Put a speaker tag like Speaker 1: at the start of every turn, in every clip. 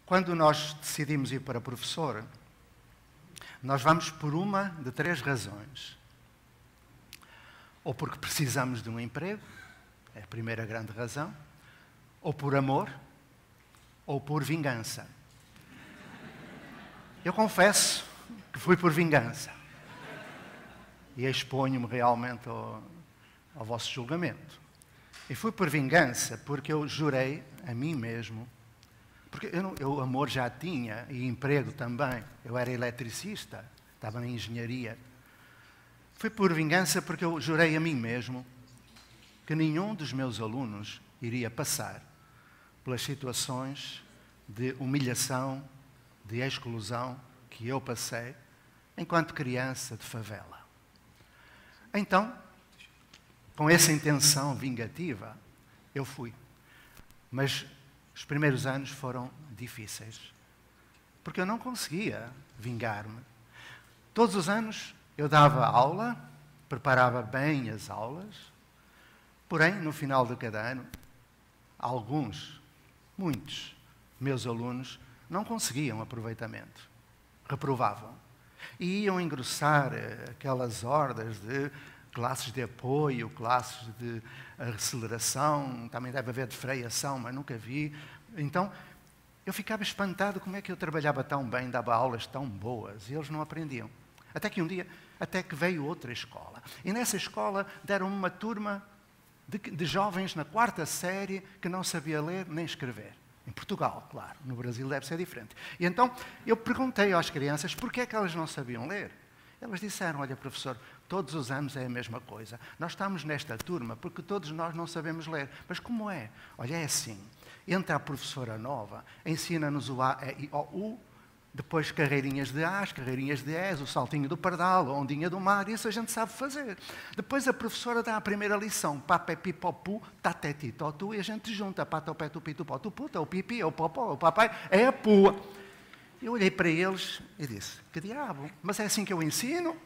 Speaker 1: Quando nós decidimos ir para professor, nós vamos por uma de 3 razões. Ou porque precisamos de um emprego, é a primeira grande razão, ou por amor, ou por vingança. Eu confesso que fui por vingança. E exponho-me realmente ao vosso julgamento. E fui por vingança porque eu jurei a mim mesmo, porque eu amor já tinha e emprego também. Eu era eletricista, estava na engenharia. Fui por vingança porque eu jurei a mim mesmo que nenhum dos meus alunos iria passar pelas situações de humilhação, de exclusão que eu passei enquanto criança de favela. Então, com essa intenção vingativa, eu fui. Mas os primeiros anos foram difíceis, porque eu não conseguia vingar-me. Todos os anos eu dava aula, preparava bem as aulas, porém, no final de cada ano, muitos meus alunos não conseguiam aproveitamento, reprovavam. E iam engrossar aquelas hordas de classes de apoio, classes de aceleração, também deve haver de freação, mas nunca vi. Então, eu ficava espantado como é que eu trabalhava tão bem, dava aulas tão boas, e eles não aprendiam. Até que um dia, até que veio outra escola. E nessa escola deram-me uma turma de jovens na 4ª série que não sabia ler nem escrever. Em Portugal, claro. No Brasil deve ser diferente. E então, eu perguntei às crianças porquê é que elas não sabiam ler. Elas disseram, olha, professor, todos os anos é a mesma coisa. Nós estamos nesta turma porque todos nós não sabemos ler. Mas como é? Olha, é assim. Entra a professora nova, ensina-nos o A, E, I, O, U, depois carreirinhas de As, carreirinhas de Es, o saltinho do pardal, a ondinha do mar, isso a gente sabe fazer. Depois a professora dá a primeira lição, papé, pipopu, tateti, totu, e a gente junta, patopé, tupitu, potu, puta, o pipi, o popó, o papai, é a pua. Eu olhei para eles e disse, que diabo, mas é assim que eu ensino?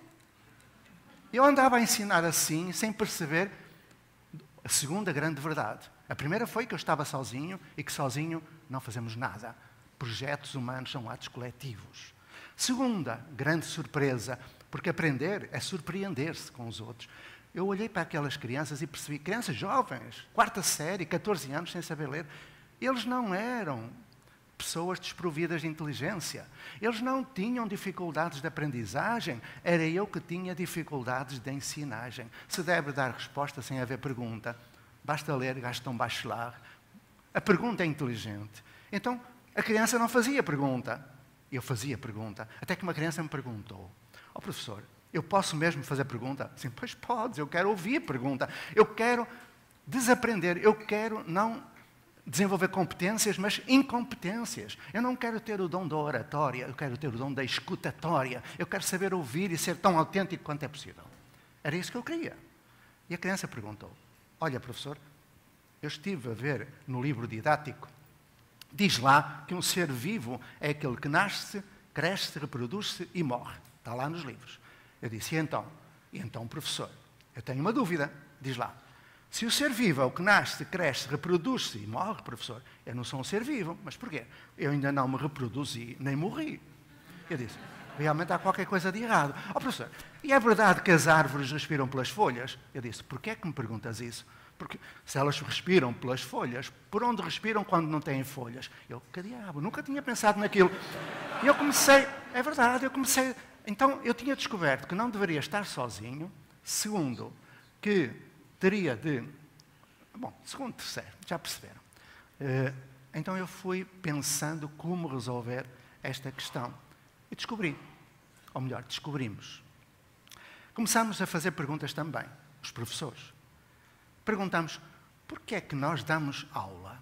Speaker 1: Eu andava a ensinar assim, sem perceber a segunda grande verdade. A primeira foi que eu estava sozinho e que sozinho não fazemos nada. Projetos humanos são atos coletivos. Segunda grande surpresa, porque aprender é surpreender-se com os outros. Eu olhei para aquelas crianças e percebi, crianças jovens, 4ª série, 14 anos, sem saber ler, eles não eram pessoas desprovidas de inteligência. Eles não tinham dificuldades de aprendizagem, era eu que tinha dificuldades de ensinagem. Se deve dar resposta sem haver pergunta, basta ler Gaston Bachelard. A pergunta é inteligente. Então, a criança não fazia pergunta. Eu fazia pergunta. Até que uma criança me perguntou, ó professor, eu posso mesmo fazer pergunta? Sim, pois podes, eu quero ouvir pergunta. Eu quero desaprender, eu quero não desenvolver competências, mas incompetências. Eu não quero ter o dom da oratória, eu quero ter o dom da escutatória. Eu quero saber ouvir e ser tão autêntico quanto é possível. Era isso que eu queria. E a criança perguntou, olha professor, eu estive a ver no livro didático, diz lá que um ser vivo é aquele que nasce, cresce, reproduz-se e morre. Está lá nos livros. Eu disse, e então? E então, professor, eu tenho uma dúvida. Diz lá. Se o ser vivo é o que nasce, cresce, reproduz-se e morre, professor, eu não sou um ser vivo. Mas porquê? Eu ainda não me reproduzi, nem morri. Eu disse, realmente há qualquer coisa de errado. Ó professor, e é verdade que as árvores respiram pelas folhas? Eu disse, porquê é que me perguntas isso? Porque se elas respiram pelas folhas, por onde respiram quando não têm folhas? Eu, que diabo, nunca tinha pensado naquilo. E eu comecei, é verdade, então eu tinha descoberto que não deveria estar sozinho. Segundo, que teria de... Bom, segundo, terceiro, já perceberam. Então eu fui pensando como resolver esta questão. E descobri, ou melhor, descobrimos. Começámos a fazer perguntas também, os professores. Perguntamos, porquê é que nós damos aula?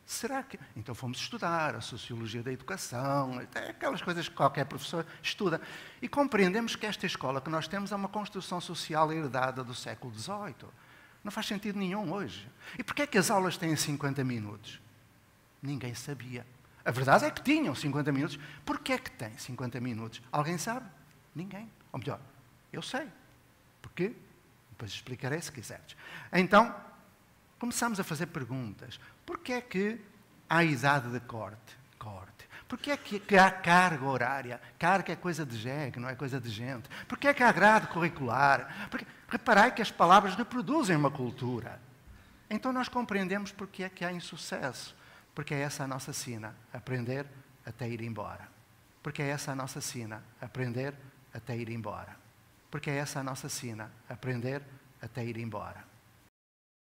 Speaker 1: Será que... Então fomos estudar a sociologia da educação, aquelas coisas que qualquer professor estuda. E compreendemos que esta escola que nós temos é uma construção social herdada do século XVIII. Não faz sentido nenhum hoje. E porquê é que as aulas têm 50 minutos? Ninguém sabia. A verdade é que tinham 50 minutos. Porquê é que tem 50 minutos? Alguém sabe? Ninguém. Ou melhor, eu sei. Porquê? Depois explicarei se quiseres. Então, começámos a fazer perguntas. Porquê é que há idade de corte? Porquê é que há carga horária? Carga é coisa de jegue, não é coisa de gente. Porquê é que há grade curricular? Porque, reparai que as palavras reproduzem uma cultura. Então nós compreendemos porquê é que há insucesso. Porque é essa a nossa sina, aprender até ir embora. Porque é essa a nossa sina, aprender até ir embora. Porque é essa a nossa sina, aprender até ir embora.